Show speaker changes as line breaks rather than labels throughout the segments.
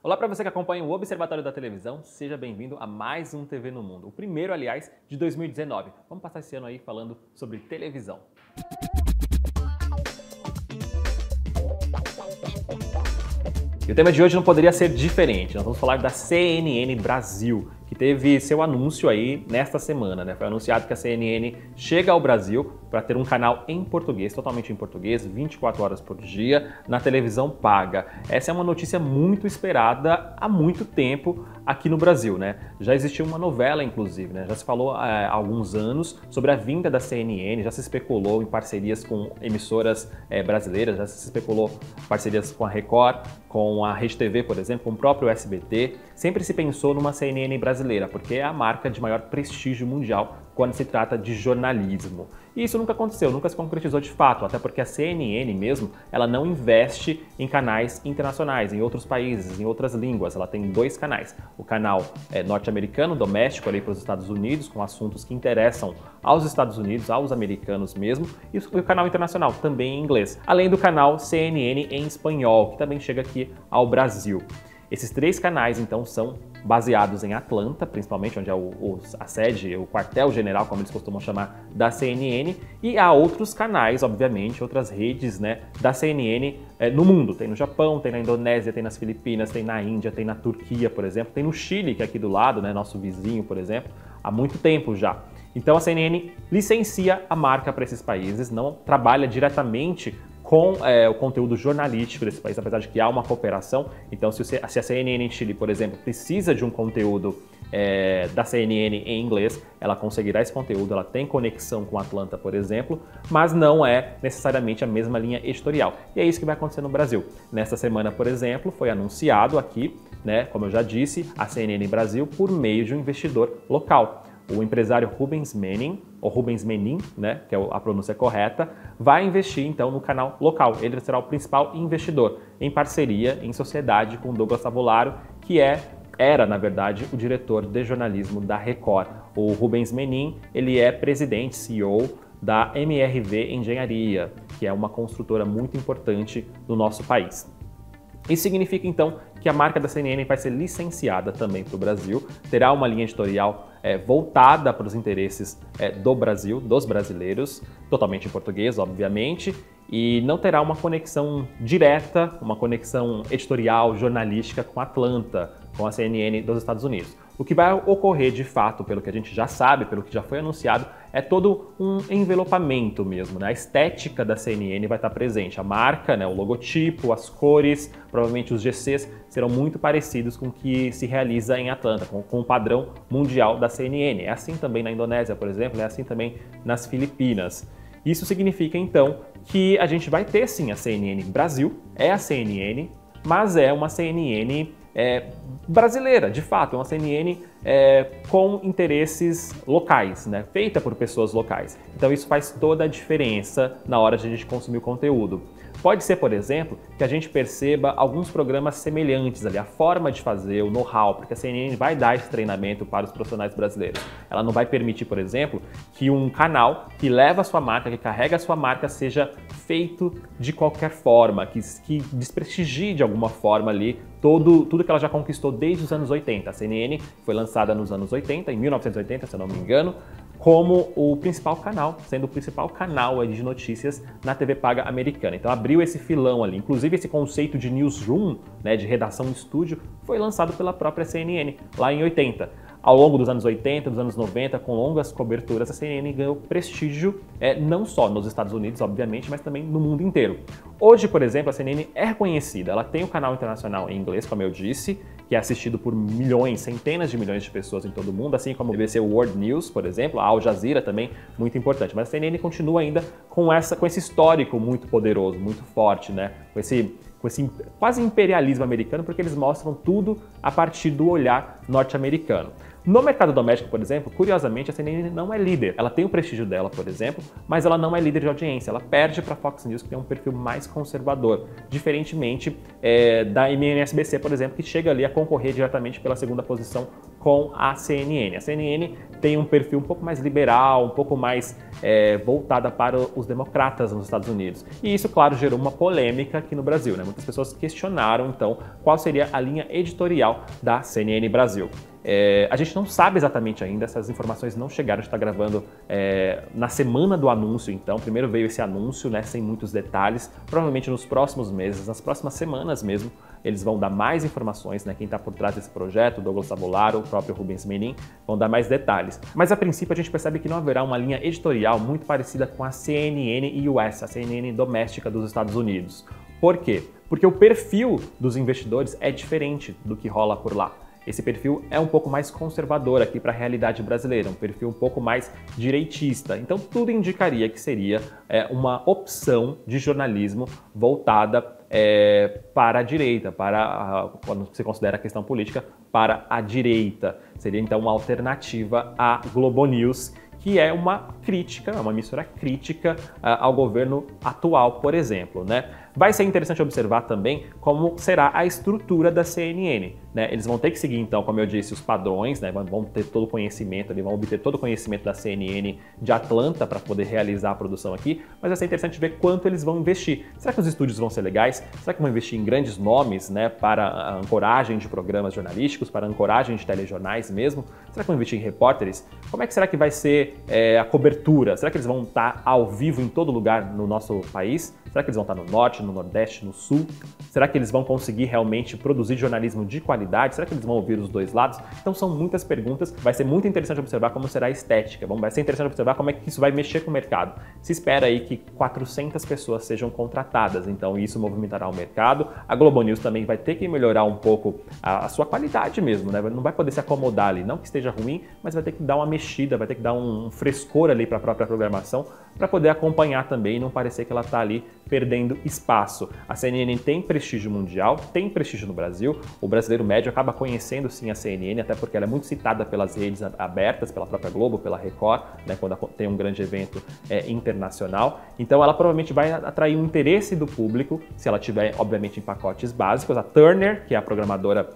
Olá para você que acompanha o Observatório da Televisão, seja bem-vindo a mais um TV no Mundo, o primeiro, aliás, de 2019. Vamos passar esse ano aí falando sobre televisão. E o tema de hoje não poderia ser diferente, nós vamos falar da CNN Brasil, que teve seu anúncio aí nesta semana, né? Foi anunciado que a CNN chega ao Brasil para ter um canal em português, totalmente em português, 24 horas por dia, na televisão paga. Essa é uma notícia muito esperada há muito tempo aqui no Brasil, né? Já existiu uma novela, inclusive, né? Já se falou há alguns anos sobre a vinda da CNN, já se especulou em parcerias com emissoras brasileiras, já se especulou parcerias com a Record, com a Rede TV, por exemplo, com o próprio SBT. Sempre se pensou numa CNN brasileira, porque é a marca de maior prestígio mundial quando se trata de jornalismo. E isso nunca aconteceu, nunca se concretizou de fato, até porque a CNN mesmo, ela não investe em canais internacionais, em outros países, em outras línguas. Ela tem dois canais. O canal norte-americano, doméstico, ali para os Estados Unidos, com assuntos que interessam aos Estados Unidos, aos americanos mesmo, e o canal internacional, também em inglês. Além do canal CNN em espanhol, que também chega aqui ao Brasil. Esses três canais, então, são baseados em Atlanta, principalmente, onde é a sede, o quartel-general, como eles costumam chamar, da CNN, e há outros canais, obviamente, outras redes, né, da CNN no mundo. Tem no Japão, tem na Indonésia, tem nas Filipinas, tem na Índia, tem na Turquia, por exemplo, tem no Chile, que é aqui do lado, né, nosso vizinho, por exemplo, há muito tempo já. Então a CNN licencia a marca para esses países, não trabalha diretamente com o conteúdo jornalístico desse país, apesar de que há uma cooperação. Então, se a CNN em Chile, por exemplo, precisa de um conteúdo da CNN em inglês, ela conseguirá esse conteúdo, ela tem conexão com Atlanta, por exemplo, mas não é necessariamente a mesma linha editorial. E é isso que vai acontecer no Brasil. Nesta semana, por exemplo, foi anunciado aqui, né, como eu já disse, a CNN Brasil por meio de um investidor local. O empresário Rubens Menin, ou Rubens Menin, né, que é a pronúncia correta, vai investir então no canal local. Ele será o principal investidor, em parceria, em sociedade com Douglas Tavolaro, que era, na verdade, o diretor de jornalismo da Record. O Rubens Menin, ele é presidente, CEO da MRV Engenharia, que é uma construtora muito importante no nosso país. Isso significa, então, que a marca da CNN vai ser licenciada também para o Brasil, terá uma linha editorial voltada para os interesses do Brasil, dos brasileiros, totalmente em português, obviamente, e não terá uma conexão direta, uma conexão editorial, jornalística com Atlanta, com a CNN dos Estados Unidos. O que vai ocorrer de fato, pelo que a gente já sabe, pelo que já foi anunciado, é todo um envelopamento mesmo, né? A estética da CNN vai estar presente, a marca, né? O logotipo, as cores, provavelmente os GCs serão muito parecidos com o que se realiza em Atlanta, com o padrão mundial da CNN. É assim também na Indonésia, por exemplo, é assim também nas Filipinas. Isso significa então que a gente vai ter sim a CNN Brasil, é a CNN, mas é uma CNN brasileira, de fato, é uma CNN com interesses locais, né? Feita por pessoas locais. Então isso faz toda a diferença na hora de a gente consumir o conteúdo. Pode ser, por exemplo, que a gente perceba alguns programas semelhantes ali, a forma de fazer, o know-how, porque a CNN vai dar esse treinamento para os profissionais brasileiros. Ela não vai permitir, por exemplo, que um canal que leva a sua marca, que carrega a sua marca, seja feito de qualquer forma, que desprestigie de alguma forma ali tudo que ela já conquistou desde os anos 80. A CNN foi lançada nos anos 80, em 1980, se eu não me engano, como o principal canal, sendo o principal canal de notícias na TV paga americana. Então abriu esse filão ali. Inclusive esse conceito de newsroom, né, de redação em estúdio, foi lançado pela própria CNN lá em 80. Ao longo dos anos 80, dos anos 90, com longas coberturas, a CNN ganhou prestígio não só nos Estados Unidos, obviamente, mas também no mundo inteiro. Hoje, por exemplo, a CNN é reconhecida. Ela tem um canal internacional em inglês, como eu disse, que é assistido por milhões, centenas de milhões de pessoas em todo o mundo, assim como o BBC World News, por exemplo, a Al Jazeera também, muito importante. Mas a CNN continua ainda com esse histórico muito poderoso, muito forte, né? Com esse quase imperialismo americano, porque eles mostram tudo a partir do olhar norte-americano. No mercado doméstico, por exemplo, curiosamente, a CNN não é líder. Ela tem o prestígio dela, por exemplo, mas ela não é líder de audiência. Ela perde para a Fox News, que tem um perfil mais conservador, diferentemente da MSNBC, por exemplo, que chega ali a concorrer diretamente pela segunda posição com a CNN. A CNN tem um perfil um pouco mais liberal, um pouco mais voltada para os democratas nos Estados Unidos. E isso, claro, gerou uma polêmica aqui no Brasil, né? Muitas pessoas questionaram, então, qual seria a linha editorial da CNN Brasil. A gente não sabe exatamente ainda, essas informações não chegaram, a gente está gravando na semana do anúncio, então primeiro veio esse anúncio, né, sem muitos detalhes, provavelmente nos próximos meses, nas próximas semanas mesmo, eles vão dar mais informações, né, quem está por trás desse projeto, o Douglas Tabolaro, o próprio Rubens Menin, vão dar mais detalhes. Mas a princípio a gente percebe que não haverá uma linha editorial muito parecida com a CNN US, a CNN doméstica dos Estados Unidos. Por quê? Porque o perfil dos investidores é diferente do que rola por lá. Esse perfil é um pouco mais conservador aqui para a realidade brasileira, um perfil um pouco mais direitista. Então tudo indicaria que seria uma opção de jornalismo voltada para a direita, quando se considera a questão política, para a direita. Seria então uma alternativa à Globo News, que é uma crítica, uma emissora crítica ao governo atual, por exemplo, né? Vai ser interessante observar também como será a estrutura da CNN, né? Eles vão ter que seguir, então, como eu disse, os padrões, né? Vão ter todo o conhecimento, eles vão obter todo o conhecimento da CNN de Atlanta para poder realizar a produção aqui, mas vai ser interessante ver quanto eles vão investir. Será que os estúdios vão ser legais? Será que vão investir em grandes nomes, né, para a ancoragem de programas jornalísticos, para a ancoragem de telejornais mesmo? Será que vão investir em repórteres? Como é que será que vai ser a cobertura? Será que eles vão estar ao vivo em todo lugar no nosso país? Será que eles vão estar no norte, no nordeste, no sul? Será que eles vão conseguir realmente produzir jornalismo de qualidade? Será que eles vão ouvir os dois lados? Então são muitas perguntas, vai ser muito interessante observar como será a estética, vai ser interessante observar como é que isso vai mexer com o mercado. Se espera aí que 400 pessoas sejam contratadas, então isso movimentará o mercado. A Globo News também vai ter que melhorar um pouco a sua qualidade mesmo, né? Não vai poder se acomodar ali, não que esteja ruim, mas vai ter que dar uma mexida, vai ter que dar um frescor ali para a própria programação, para poder acompanhar também e não parecer que ela está ali perdendo espaço. A CNN tem prestígio mundial, tem prestígio no Brasil, o brasileiro médio acaba conhecendo sim a CNN, até porque ela é muito citada pelas redes abertas, pela própria Globo, pela Record, né, quando tem um grande evento internacional. Então ela provavelmente vai atrair um interesse do público, se ela tiver, obviamente, em pacotes básicos. A Turner, que é a programadora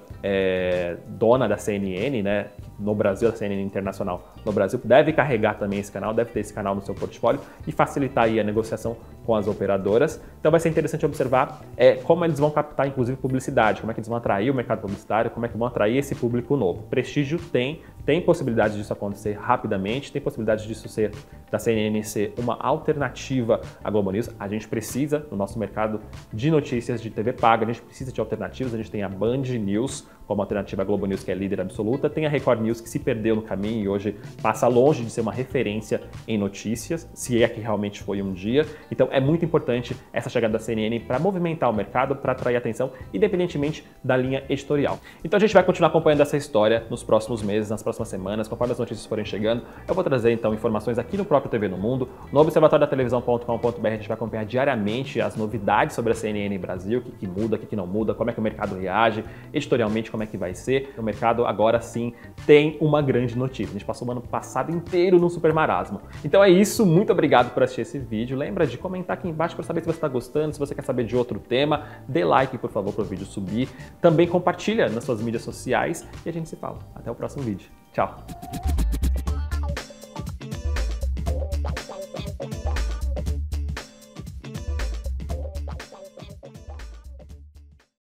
dona da CNN, né, no Brasil, a CNN Internacional no Brasil, deve carregar também esse canal, deve ter esse canal no seu portfólio e facilitar aí a negociação com as operadoras. Então vai ser interessante observar como eles vão captar, inclusive, publicidade, como é que eles vão atrair o mercado publicitário, como é que vão atrair esse público novo. Prestígio tem possibilidade disso acontecer rapidamente, tem possibilidade disso ser, da CNN ser uma alternativa à Globo News. A gente precisa, no nosso mercado de notícias de TV paga, a gente precisa de alternativas. A gente tem a Band News como alternativa à Globo News, que é líder absoluta, tem a Record News, que se perdeu no caminho e hoje passa longe de ser uma referência em notícias, se é que realmente foi um dia. Então é muito importante essa chegada da CNN para movimentar o mercado, para atrair atenção, independentemente da linha editorial. Então a gente vai continuar acompanhando essa história nos próximos meses, nas próximas semanas, conforme as notícias forem chegando. Eu vou trazer então informações aqui no próprio TV no Mundo, no observatório da televisão.com.br. A gente vai acompanhar diariamente as novidades sobre a CNN Brasil, o que muda, o que não muda, como é que o mercado reage, editorialmente como é que vai ser. O mercado agora sim tem uma grande notícia. A gente passou o ano passado inteiro no super marasmo. Então é isso, muito obrigado por assistir esse vídeo. Lembra de comentar aqui embaixo para saber se você está gostando, se você quer saber de outro tema. Dê like, por favor, para o vídeo subir. Também compartilha nas suas mídias sociais e a gente se fala. Até o próximo vídeo. Tchau!